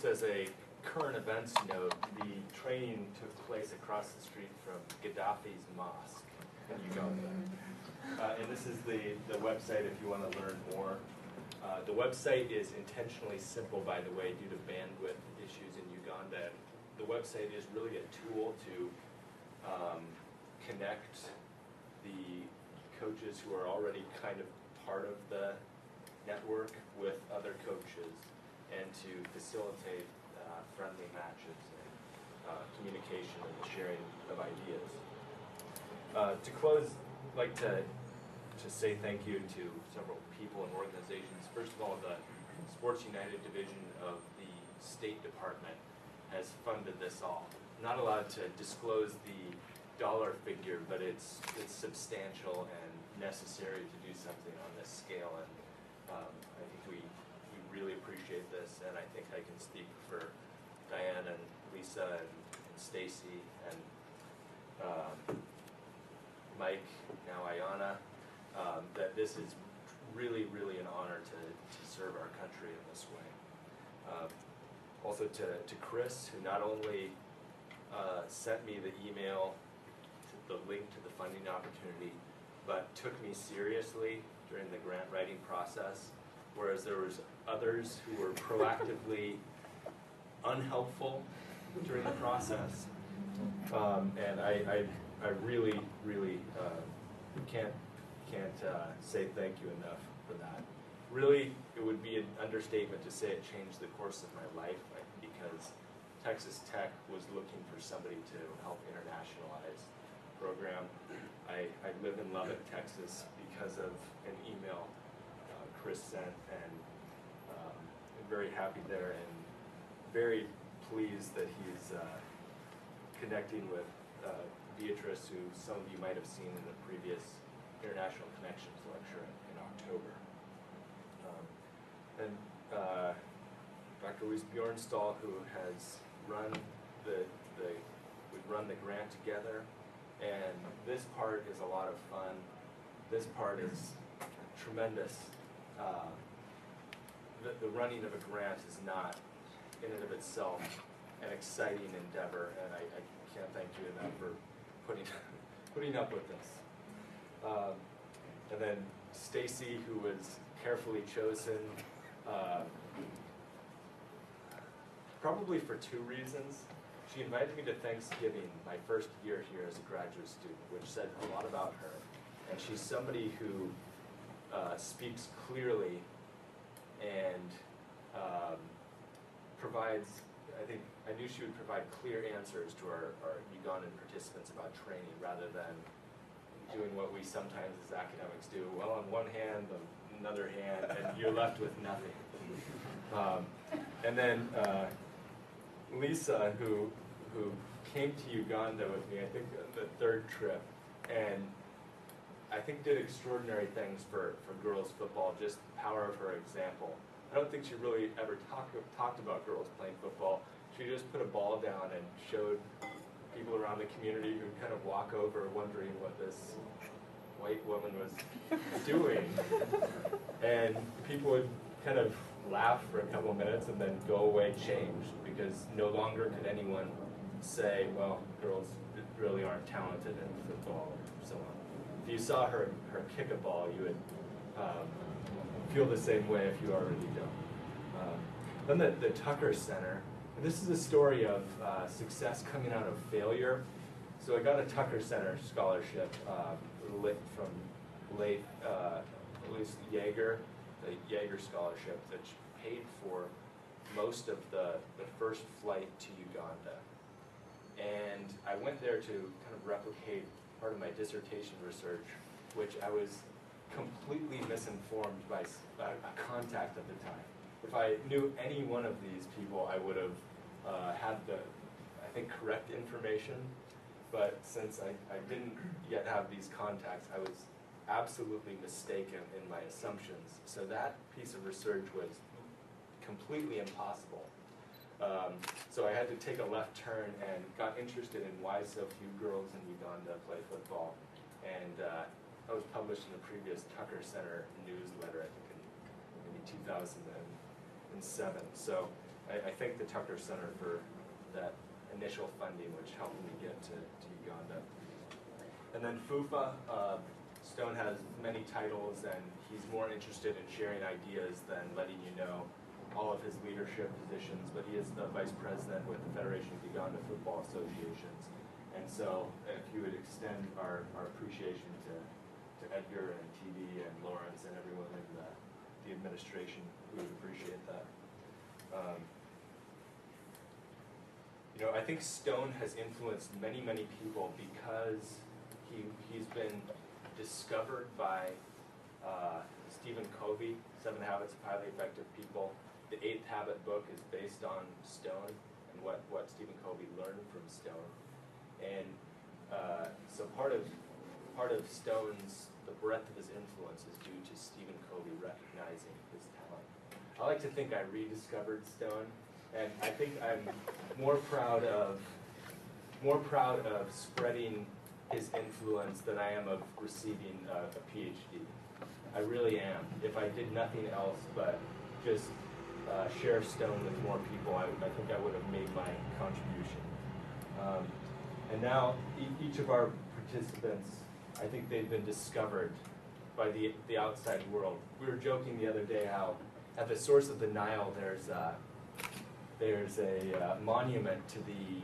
Just as a current events note, the training took place across the street from Gaddafi's mosque in Uganda. And this is the website if you want to learn more. The website is intentionally simple, by the way, due to bandwidth issues in Uganda. The website is really a tool to connect the coaches who are already kind of part of the network with other coaches and to facilitate friendly matches and communication and the sharing of ideas. To close, I'd like to say thank you to several people and organizations. First of all, the SportsUnited division of the State Department has funded this all. I'm not allowed to disclose the dollar figure, but it's substantial and necessary to do something on this scale, and I think we really appreciate this, and I think I can speak for Diane and Lisa and Stacy and Mike, now Ayana, that this is really, really an honor to serve our country in this way. Also to Chris, who not only sent me the email, the link to the funding opportunity, but took me seriously during the grant writing process, whereas there was others who were proactively unhelpful during the process. And I really, really can't say thank you enough for that. Really, it would be an understatement to say it changed the course of my life, because Texas Tech was looking for somebody to help internationalize the program. I live in Lubbock, Texas, because of an email Chris sent, and I'm very happy there and very pleased that he's connecting with Beatrice, who some of you might have seen in the previous International Connections lecture in October. And Dr. Wiese-Bjornstal, who has run we've run the grant together, and this part is a lot of fun. This part is tremendous. The running of a grant is not, in and of itself, an exciting endeavor, and I can't thank you enough for putting up with this. And then Stacy, who was carefully chosen, probably for two reasons. She invited me to Thanksgiving, my first year here as a graduate student, which said a lot about her. And she's somebody who speaks clearly and provides, I knew she would provide clear answers to our Ugandan participants about training, rather than doing what we sometimes as academics do. Well, on one hand, on another hand, and you're left with nothing. And then Lisa, who came to Uganda with me, I think the third trip, and I think did extraordinary things for girls football, just the power of her example. I don't think she really ever talked about girls playing football. She just put a ball down and showed people around the community who kind of walk over wondering what this white woman was doing. And people would kind of laugh for a couple of minutes and then go away changed, because no longer could anyone say, well, girls really aren't talented in football or so on. If you saw her kick a ball, you would feel the same way if you already don't. Then the Tucker Center. And this is a story of success coming out of failure. So I got a Tucker Center scholarship from late Louis Yeager, the Yeager scholarship, that paid for most of the first flight to Uganda. And I went there to kind of replicate part of my dissertation research, which I was completely misinformed by a contact at the time. If I knew any one of these people, I would have had the, I think, correct information. But since I didn't yet have these contacts, I was absolutely mistaken in my assumptions. So that piece of research was completely impossible. So I had to take a left turn and got interested in why so few girls in Uganda play football. And that was published in the previous Tucker Center newsletter, I think in maybe 2007. So I thank the Tucker Center for that initial funding, which helped me get to Uganda. And then FUFA, Stone has many titles, and he's more interested in sharing ideas than letting you know all of his leadership positions, but he is the vice president with the Federation of Uganda Football Associations. And so if you would extend our appreciation to Edgar and TD and Lawrence and everyone in the administration, we would appreciate that. You know, I think Stone has influenced many, many people because he's been discovered by Stephen Covey, 7 Habits of Highly Effective People. The 8th Habit book is based on Stone and what Stephen Covey learned from Stone. And so part of Stone's, the breadth of his influence is due to Stephen Covey recognizing his talent. I like to think I rediscovered Stone, and I think I'm more proud of spreading his influence than I am of receiving a PhD. I really am. If I did nothing else but just share Stone with more people, I think I would have made my contribution. And now each of our participants, I think they've been discovered by the outside world. We were joking the other day how at the source of the Nile there's a monument to the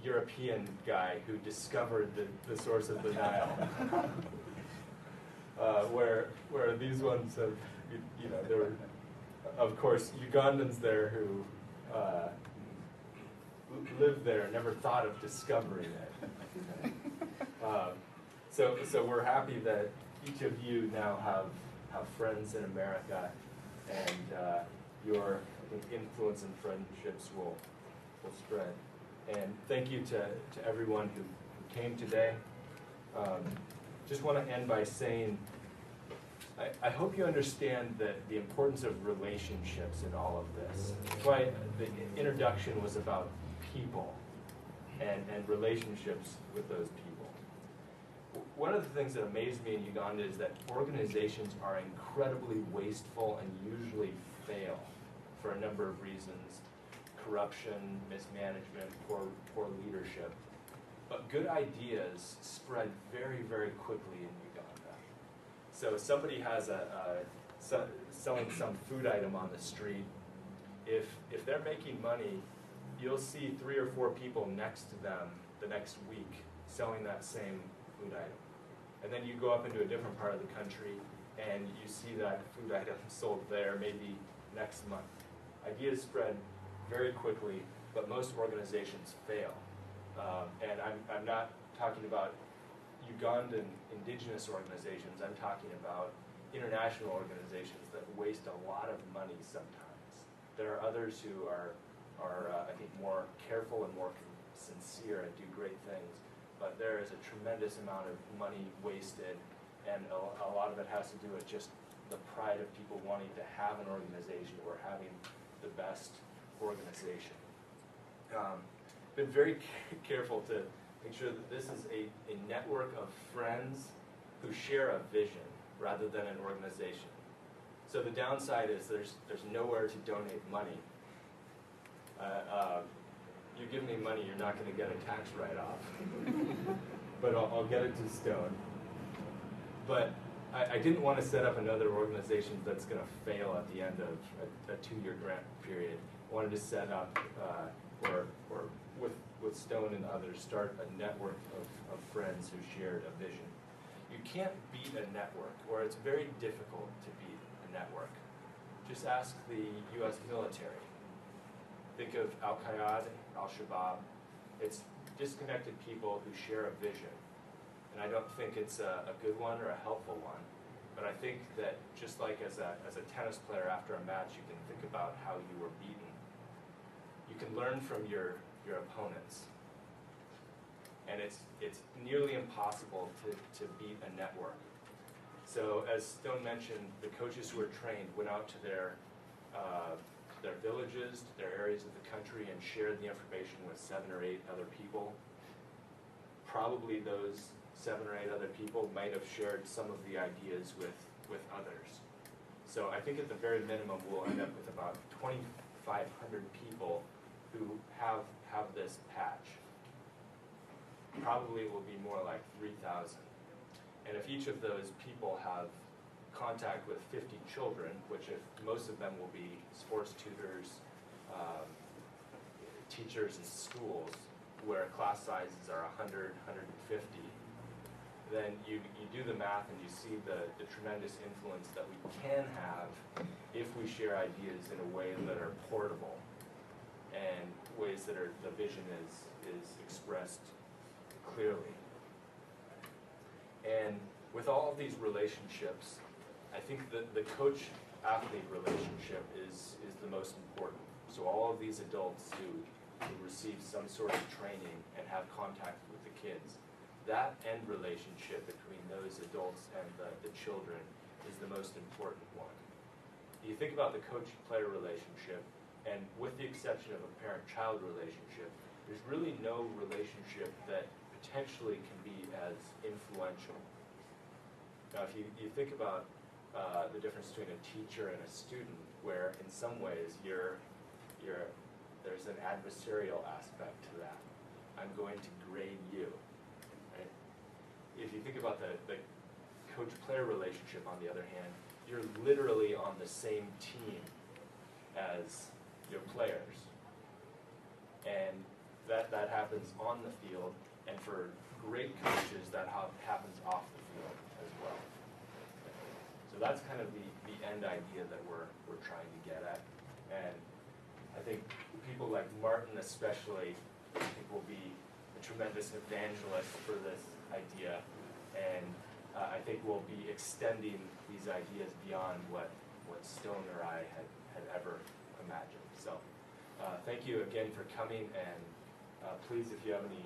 European guy who discovered the source of the Nile. Where these ones have, you know, there were, of course, Ugandans there who lived there, never thought of discovering it. So we're happy that each of you now have friends in America, and your, I think, influence and friendships will spread. And thank you to everyone who came today. Just want to end by saying, I hope you understand the importance of relationships in all of this. That's why the introduction was about people and relationships with those people. One of the things that amazed me in Uganda is that organizations are incredibly wasteful and usually fail for a number of reasons: corruption, mismanagement, poor leadership. But good ideas spread very, very quickly in Uganda. So somebody has selling some food item on the street. If they're making money, you'll see 3 or 4 people next to them the next week selling that same food item. And then you go up into a different part of the country and you see that food item sold there maybe next month. Ideas spread very quickly, but most organizations fail. And I'm not talking about Ugandan indigenous organizations. I'm talking about international organizations that waste a lot of money sometimes. There are others who are I think, more careful and more sincere and do great things. But there is a tremendous amount of money wasted, and a lot of it has to do with just the pride of people wanting to have an organization or having the best organization. Been very careful to make sure that this is a network of friends who share a vision rather than an organization. So the downside is there's nowhere to donate money. You give me money, you're not going to get a tax write-off. But I'll get it to Stone. But I didn't want to set up another organization that's going to fail at the end of a 2-year grant period. I wanted to set up, or with Stone and others, start a network of friends who shared a vision. You can't beat a network, or it's very difficult to beat a network. Just ask the U.S. military. Think of Al-Qaeda, Al-Shabaab. It's disconnected people who share a vision. And I don't think it's a good one or a helpful one. But I think that just like as a tennis player after a match, you can think about how you were beaten. You can learn from your opponents. And it's nearly impossible to beat a network. So as Stone mentioned, the coaches who were trained went out to their villages, to their areas of the country, and shared the information with 7 or 8 other people. Probably those 7 or 8 other people might have shared some of the ideas with others. So I think at the very minimum we'll end up with about 25 500 people who have this patch. Probably it will be more like 3,000. And if each of those people have contact with 50 children, which if most of them will be sports tutors, teachers in schools, where class sizes are 100, 150, then you do the math and you see the tremendous influence that we can have if we share ideas in a way that are portable and ways that the vision is expressed clearly. And with all of these relationships, I think that the coach-athlete relationship is the most important. So all of these adults who receive some sort of training and have contact with the kids, that end relationship between those adults and the children is the most important one. You think about the coach-player relationship, and with the exception of a parent-child relationship, there's really no relationship that potentially can be as influential. Now, if you think about the difference between a teacher and a student, where in some ways there's an adversarial aspect to that. I'm going to grade you. Right? If you think about the coach-player relationship, on the other hand, you're literally on the same team as your players. And that happens on the field, and for great coaches, that happens off the field as well. So that's kind of the end idea that we're trying to get at. And I think people like Martin especially, I think, will be a tremendous evangelist for this idea. And I think we'll be extending these ideas beyond what Stone or I had ever imagined. So thank you again for coming, and please, if you have any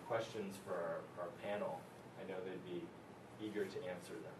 questions for our panel, I know they'd be eager to answer them.